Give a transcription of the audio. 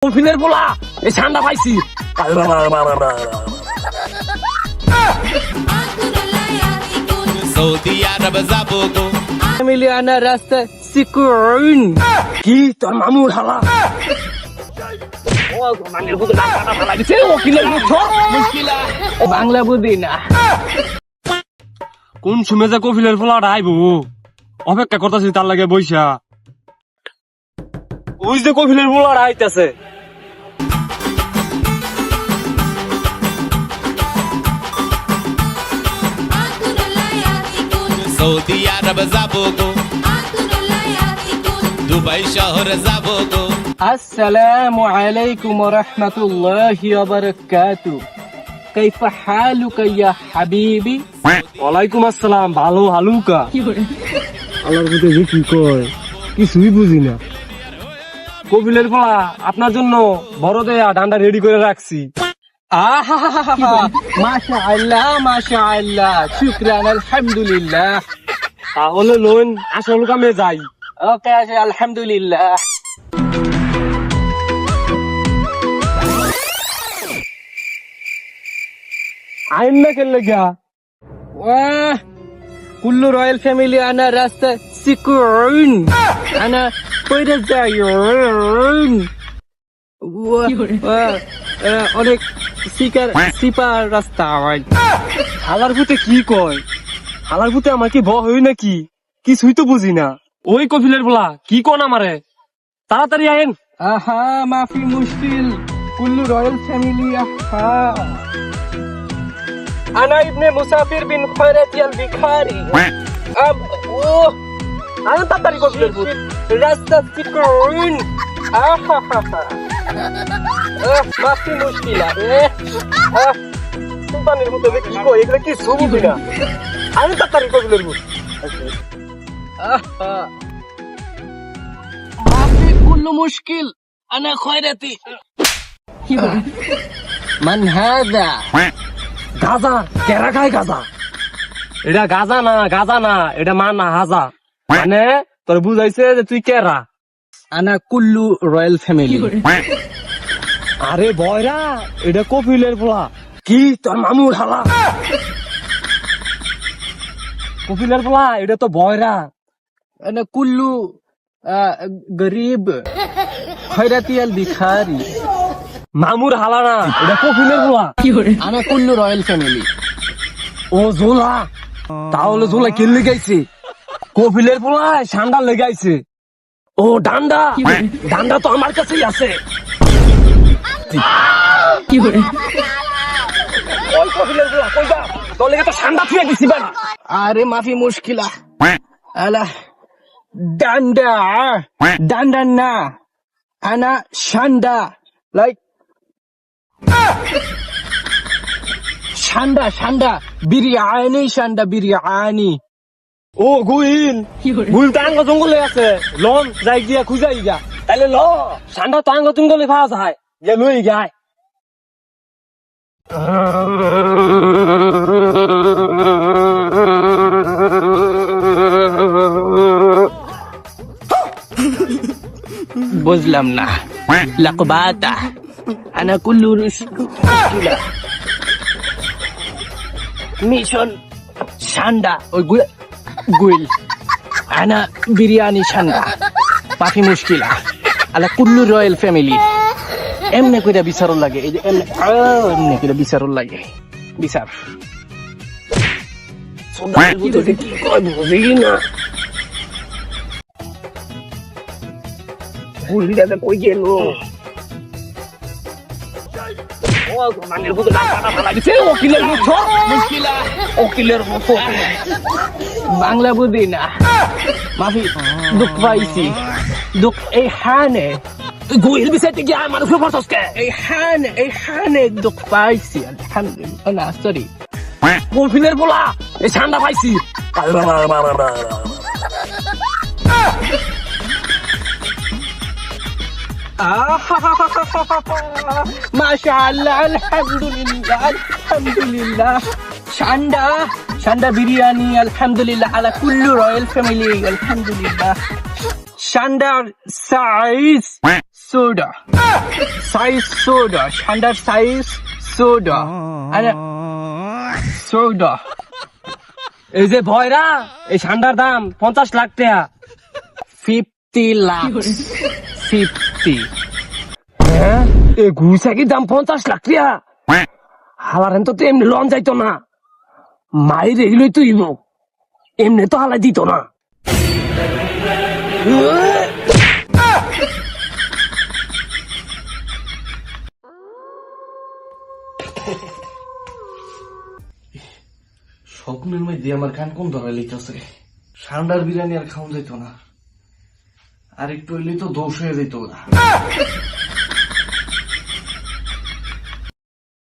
কফিলের পোলা এই ঠান্ডা পাইছি সৌদি আরব যাবো গো ফ্যামিলি আনা রাস্তা সিকুন কি তোর মামুর হালা বাংলা বুঝি না কোন সময় যে কফিলের পোলাটা আইবো অপেক্ষা করতেছি তার লাগে বইসা ওই যে কফিলের পোলাটা আইতেছে সৌদি আরব যাবো গো দুবাই শহর যাবো গো আসসালামু আলাইকুম ওয়া রাহমাতুল্লাহি ওয়া বারাকাতু কাইফা হালুকা ইয়া হাবিবি ওয়ালাইকুম আসসালাম ভালো হালুকা আল্লাহর প্রতি কি কয় কিছুই বুঝি না কবিলের পোলা আপনার জন্য বড় দেয়া ডান্ডা রেডি করে রাখছি মাশাআল্লাহ মাশাআল্লাহ শুকরান আলহামদুলিল্লাহ তাহলে লোন আসল কামে যাই ওকে আলহামদুলিল্লাহ আইন না খেললে গা كل رويال فاميلي انا راستا سكون انا كويس زايون অনেক সিপার রাস্তা হয় হালার ভূতে কি কয় হালার ভূতে আমাকে হই নাকি কিছুই তো বুঝি না ওই কফিলের বলা কি কোন আমারে তাড়াতাড়ি আইন আহা মাফি মুশকিল কুল্লু রয়্যাল ফ্যামিলি আহা আনা ইবনে মুসাফির বিন খয়রাত আল বিখারি আনা তাড়াতাড়ি কফিলের ভূত রাস্তা সিকুন আহা মাফি মুশকিল সুলতানের মতো কি কয় এগুলো কি সুবুঝি না আমি তাড়াতাড়ি কফিলের ভূত মাফি কুল্লু মুশকিল আনা খয়রাতি মান হাদা গাজা কেরা খায় গাজা এটা গাজা না এটা মানা হাজা মানে তোর বুঝাইছে যে তুই কেরা আনা কুল্লু রয়্যাল ফ্যামিলি আরে বয়রা এটা কপিলের পোলা কি তোর মামুর হালা কপিলের পোলা এটা তো বয়রা আনা কুল্লু গরিব খয়রাতি আল বিখারি মামুর হালা না এটা কপিলের পোলা আনা কুল্লু রয়্যাল ফ্যামিলি ও জোলা তাহলে জোলা কে লেগাইছে কপিলের পোলা ঠান্ডা লেগাইছে ও ডান্ডা ডান্ডা তো আমার কাছেই আছে আরে মাফি মুশকিলা আলা ডান্ডা ডান্ডা না আনা শান্ডা লাইক শান্ডা শান্ডা বিরিয়ানি ও গুইল টাঙ্গ জঙ্গলে আছে লন যাই গিয়া খুঁজাই গা তাইলে ল ঠান্ডা টাঙ্গ জঙ্গলে পাওয়া যায় যে লই গায় বুঝলাম না লাকবাতা আনা কুল্লু মুশকিলা মিশন ঠান্ডা ওই গুইল আনা বিরিয়ানি ঠান্ডা মাফি মুশকিলা আলা কুল্লু রয়্যাল ফ্যামিলি এমনে কইরা বিচারল লাগে এই যে এমনে কইরা বিচারল লাগে বিচার সোনার বুঝে কি কয় বুঝি না বুঝি দাদা কই গেল ও মানের বুঝে না কাটা লাগিছে ওকিলের মুখ মুশকিলা ওকিলের মুখ বাংলা বুঝি না মাফি দুঃখ পাইছি দুঃখ এই হানে গুইল বিষয়টি কি আমার উপর ফসকে এই হানে দুঃখ পাইছি আলহামদুলিল্লাহ না সরি কফিলের পোলা এই ঠান্ডা পাইছি মাশাআল্লাহ আলহামদুলিল্লাহ ঠান্ডা বিরিয়ানি আলহামদুলিল্লাহ আলা কুল্লু রয়্যাল ফ্যামিলি আলহামদুলিল্লাহ ঠান্ডার সাইজ সোডা সাইজ সোডা ঠান্ডার সাইজ সোডা আরে সোডা এই যে ভয়রা এই ঠান্ডার দাম 50 লাখ টাকা 50 লাখ 50 হ্যাঁ এই ঘুষাকির দাম 50 লাখ টাকা হালারেন তো এমনি লন যাইতো না মাইরে এগুলোই তো ইমো এমনি তো হালাই দিত না স্বপ্নের মধ্যে আমার কান কোন ধরা লিখতেছে সান্ডার বিরিয়ানি আর খাওয়া যেত না আর একটু হইলেই তো দোষ হয়ে যেত ওরা